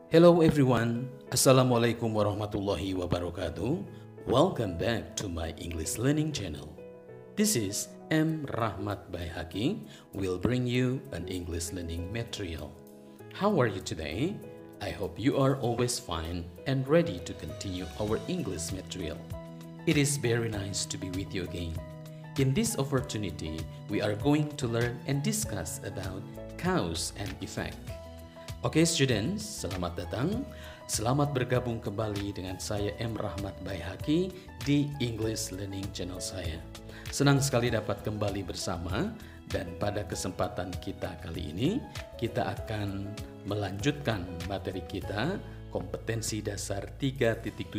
Hello everyone, Assalamualaikum warahmatullahi wabarakatuh. Welcome back to my English learning channel. This is M. Rahmat Baihaqi will bring you an English learning material. How are you today? I hope you are always fine and ready to continue our English material. It is very nice to be with you again. In this opportunity, we are going to learn and discuss about cause and effect. Oke students, selamat datang. Selamat bergabung kembali dengan saya M. Rahmat Baihaqi di English Learning Channel saya. Senang sekali dapat kembali bersama dan pada kesempatan kita kali ini kita akan melanjutkan materi kita kompetensi dasar 3.7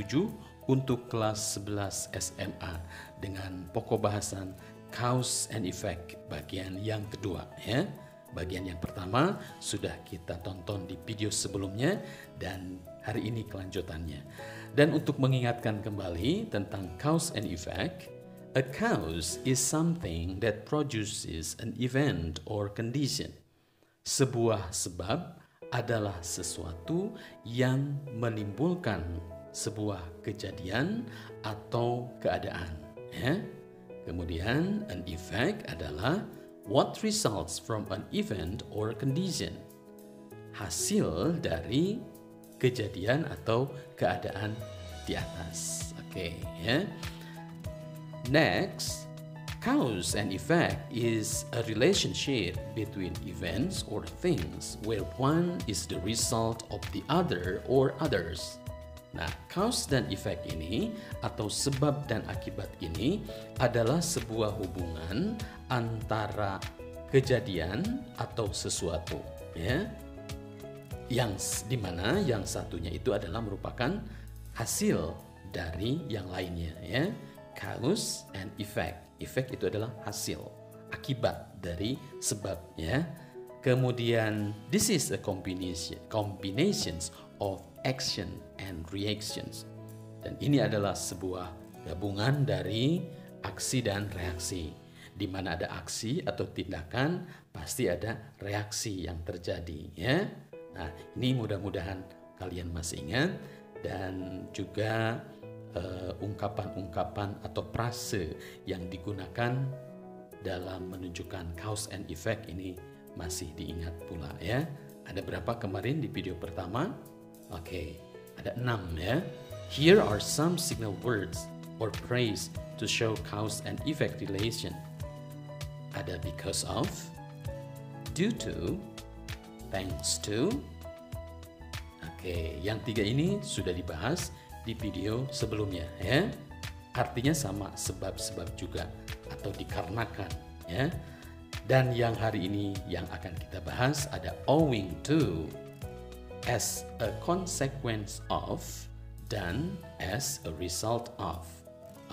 untuk kelas 11 SMA dengan pokok bahasan cause and effect bagian yang kedua ya. Bagian yang pertama sudah kita tonton di video sebelumnya dan hari ini kelanjutannya. Dan untuk mengingatkan kembali tentang cause and effect, a cause is something that produces an event or condition. Sebuah sebab adalah sesuatu yang menimbulkan sebuah kejadian atau keadaan. Ya. Kemudian an effect adalah what results from an event or condition. Hasil dari kejadian atau keadaan di atas. Oke, ya. Next, cause and effect is a relationship between events or things where one is the result of the other or others. Nah, cause dan effect ini atau sebab dan akibat ini adalah sebuah hubungan antara kejadian atau sesuatu, ya, yang dimana yang satunya itu adalah merupakan hasil dari yang lainnya, ya. Cause and effect. Effect itu adalah hasil, akibat dari sebab, ya. Kemudian this is a combinations of action and reactions. Dan ini adalah sebuah gabungan dari aksi dan reaksi. Di mana ada aksi atau tindakan, pasti ada reaksi yang terjadi, ya. Nah, ini mudah-mudahan kalian masih ingat dan juga ungkapan-ungkapan atau frase yang digunakan dalam menunjukkan cause and effect ini masih diingat pula, ya. Ada berapa kemarin di video pertama? Oke, ada 6 ya. Here are some signal words or phrase to show cause and effect relation. Ada because of, due to, thanks to. Oke, yang 3 ini sudah dibahas di video sebelumnya ya. Artinya sama, sebab-sebab juga atau dikarenakan ya. Dan yang hari ini yang akan kita bahas ada owing to, as a consequence of, dan as a result of.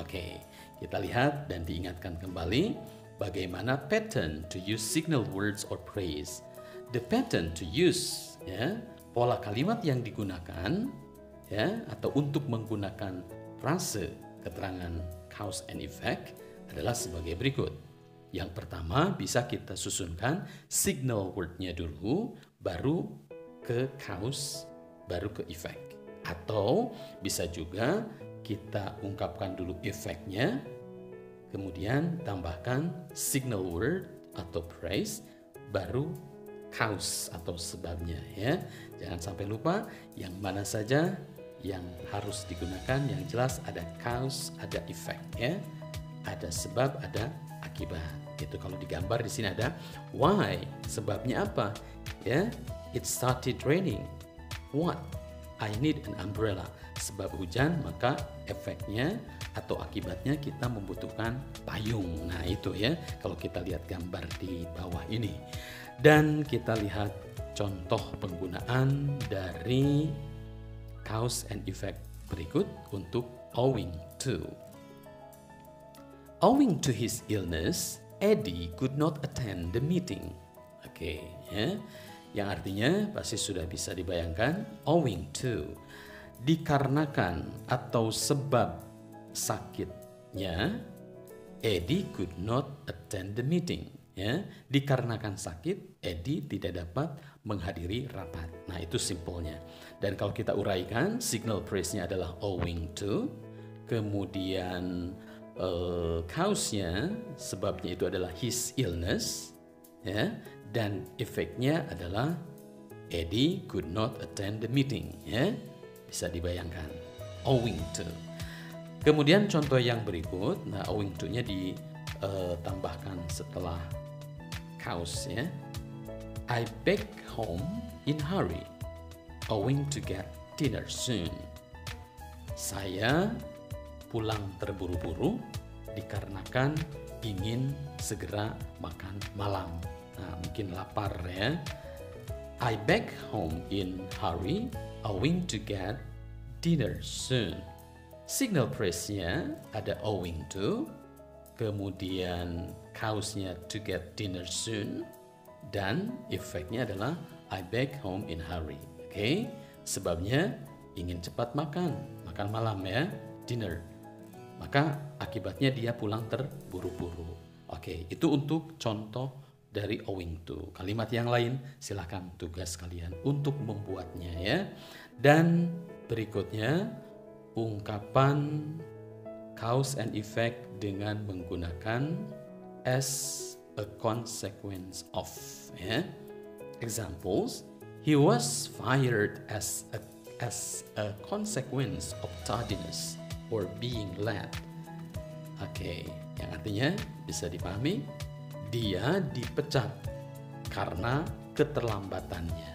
Oke, kita lihat dan diingatkan kembali bagaimana pattern to use signal words or phrase. The pattern to use, ya, pola kalimat yang digunakan, ya, atau untuk menggunakan frase keterangan cause and effect adalah sebagai berikut. Yang pertama bisa kita susunkan signal word-nya dulu, baru ke cause, baru ke effect. Atau bisa juga kita ungkapkan dulu efeknya, kemudian tambahkan signal word atau phrase, baru cause atau sebabnya ya. Jangan sampai lupa yang mana saja yang harus digunakan. Yang jelas ada cause, ada effect ya. Ada sebab, ada akibat. Itu kalau digambar di sini ada why, sebabnya apa? Ya, it started raining. What? I need an umbrella. Sebab hujan, maka efeknya atau akibatnya kita membutuhkan payung. Nah, itu ya kalau kita lihat gambar di bawah ini. Dan kita lihat contoh penggunaan dari cause and effect berikut untuk owing to. Owing to his illness, Eddie could not attend the meeting. Oke, ya. Yang artinya pasti sudah bisa dibayangkan, owing to, dikarenakan atau sebab sakitnya, Eddie could not attend the meeting. ya, dikarenakan sakit, Eddie tidak dapat menghadiri rapat. Nah, itu simpelnya. Dan kalau kita uraikan, signal phrase-nya adalah owing to, kemudian cause-nya, sebabnya itu adalah his illness, ya, dan efeknya adalah Eddie could not attend the meeting, ya. Bisa dibayangkan, owing to. Kemudian contoh yang berikut, nah owing to-nya ditambahkan setelah cause, ya. I back home in hurry, owing to get dinner soon. Saya pulang terburu-buru dikarenakan ingin segera makan malam. Nah, mungkin lapar ya. I back home in hurry, owing to get dinner soon. Signal phrase-nya ada owing to, kemudian cause-nya to get dinner soon, dan efeknya adalah I back home in hurry. Oke, sebabnya ingin cepat makan malam ya, dinner. Maka akibatnya dia pulang terburu-buru. Oke, itu untuk contoh dari owing to. Kalimat yang lain silakan tugas kalian untuk membuatnya ya. Dan berikutnya ungkapan cause and effect dengan menggunakan as a consequence of, ya. Examples, he was fired as a consequence of tardiness or being late. Oke, yang artinya bisa dipahami, dia dipecat karena keterlambatannya.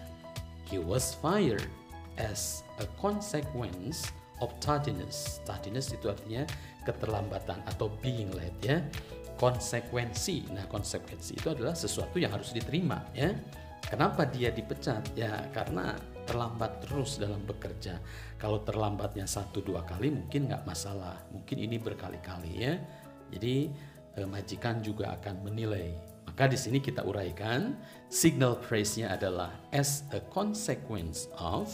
He was fired as a consequence of tardiness. Tardiness itu artinya keterlambatan atau being late ya. Konsekuensi. Nah, konsekuensi itu adalah sesuatu yang harus diterima ya. Kenapa dia dipecat? Ya, karena terlambat terus dalam bekerja. Kalau terlambatnya 1-2 kali mungkin nggak masalah. Mungkin ini berkali-kali ya. Jadi majikan juga akan menilai. Maka di sini kita uraikan, signal phrase-nya adalah as a consequence of,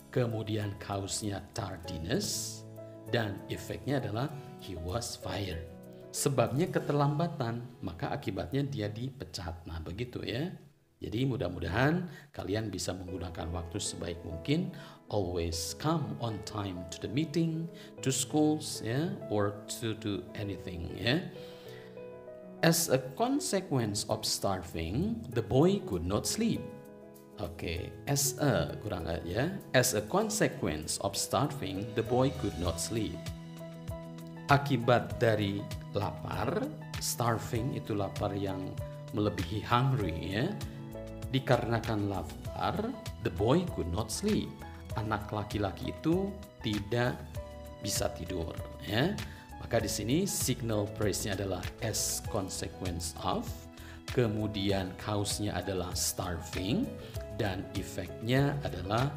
kemudian cause-nya tardiness, dan efeknya adalah he was fired. Sebabnya keterlambatan, maka akibatnya dia dipecat. Nah, begitu ya. Jadi mudah-mudahan kalian bisa menggunakan waktu sebaik mungkin. Always come on time to the meeting, to schools, ya, or to do anything, ya. As a consequence of starving, the boy could not sleep. Oke, as a kurang ya. As a consequence of starving, the boy could not sleep. Akibat dari lapar, starving itu lapar yang melebihi hungry ya. Dikarenakan lapar, the boy could not sleep. Anak laki-laki itu tidak bisa tidur ya. Maka di sini signal phrase-nya adalah as consequence of, kemudian cause-nya adalah starving, dan efeknya adalah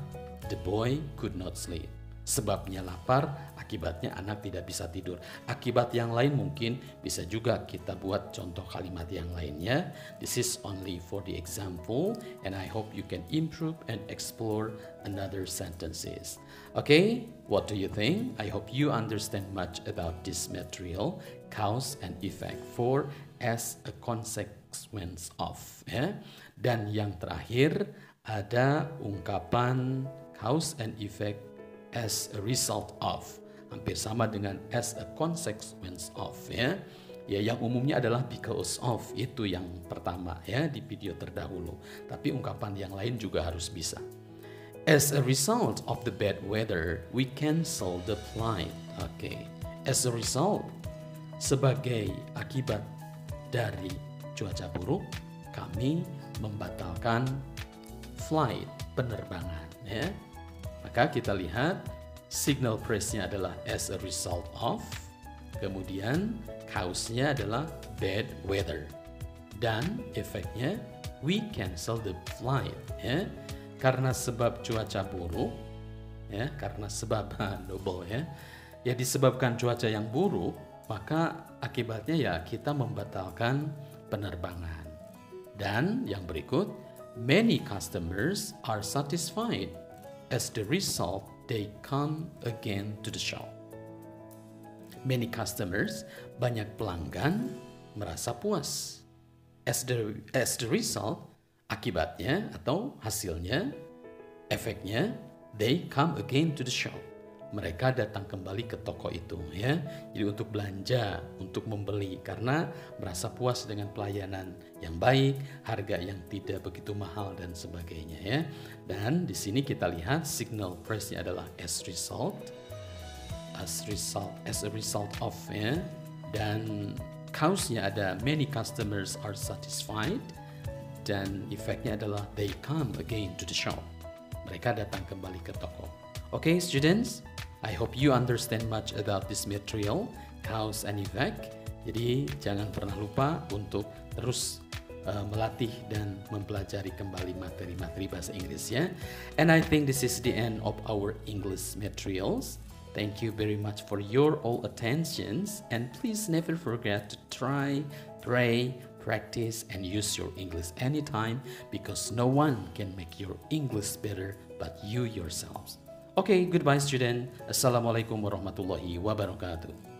the boy could not sleep. Sebabnya lapar, akibatnya anak tidak bisa tidur. Akibat yang lain mungkin bisa juga kita buat contoh kalimat yang lainnya. This is only for the example, and I hope you can improve and explore another sentences. Okay, what do you think? I hope you understand much about this material, cause and effect for as a consequence of. Ya. Dan yang terakhir ada ungkapan cause and effect as a result of, hampir sama dengan as a consequence of ya. Ya, yang umumnya adalah because of, itu yang pertama ya di video terdahulu. Tapi ungkapan yang lain juga harus bisa. As a result of the bad weather, we cancel the flight. Oke. As a result, sebagai akibat dari cuaca buruk, kami membatalkan flight, penerbangan ya. Maka kita lihat signal phrase-nya adalah as a result of, kemudian cause-nya adalah bad weather, dan efeknya we cancel the flight ya. Karena sebab cuaca buruk ya, karena sebab double ya. Ya, disebabkan cuaca yang buruk, maka akibatnya ya kita membatalkan penerbangan. Dan yang berikut, many customers are satisfied. As the result, they come again to the shop. Many customers, banyak pelanggan, merasa puas. as the result, akibatnya atau hasilnya, efeknya, they come again to the shop. Mereka datang kembali ke toko itu ya. Jadi untuk belanja, untuk membeli karena merasa puas dengan pelayanan yang baik, harga yang tidak begitu mahal dan sebagainya ya. Dan di sini kita lihat signal phrase-nya adalah as a result of ya. Dan cause-nya ada many customers are satisfied dan efeknya adalah they come again to the shop. Mereka datang kembali ke toko. Okay, students, I hope you understand much about this material, cause and effect. Jadi jangan pernah lupa untuk terus melatih dan mempelajari kembali materi-materi bahasa Inggris ya. And I think this is the end of our English materials. Thank you very much for your all attentions, and please never forget to try, pray, practice and use your English anytime, because no one can make your English better but you yourselves. Okay, goodbye student. Assalamualaikum warahmatullahi wabarakatuh.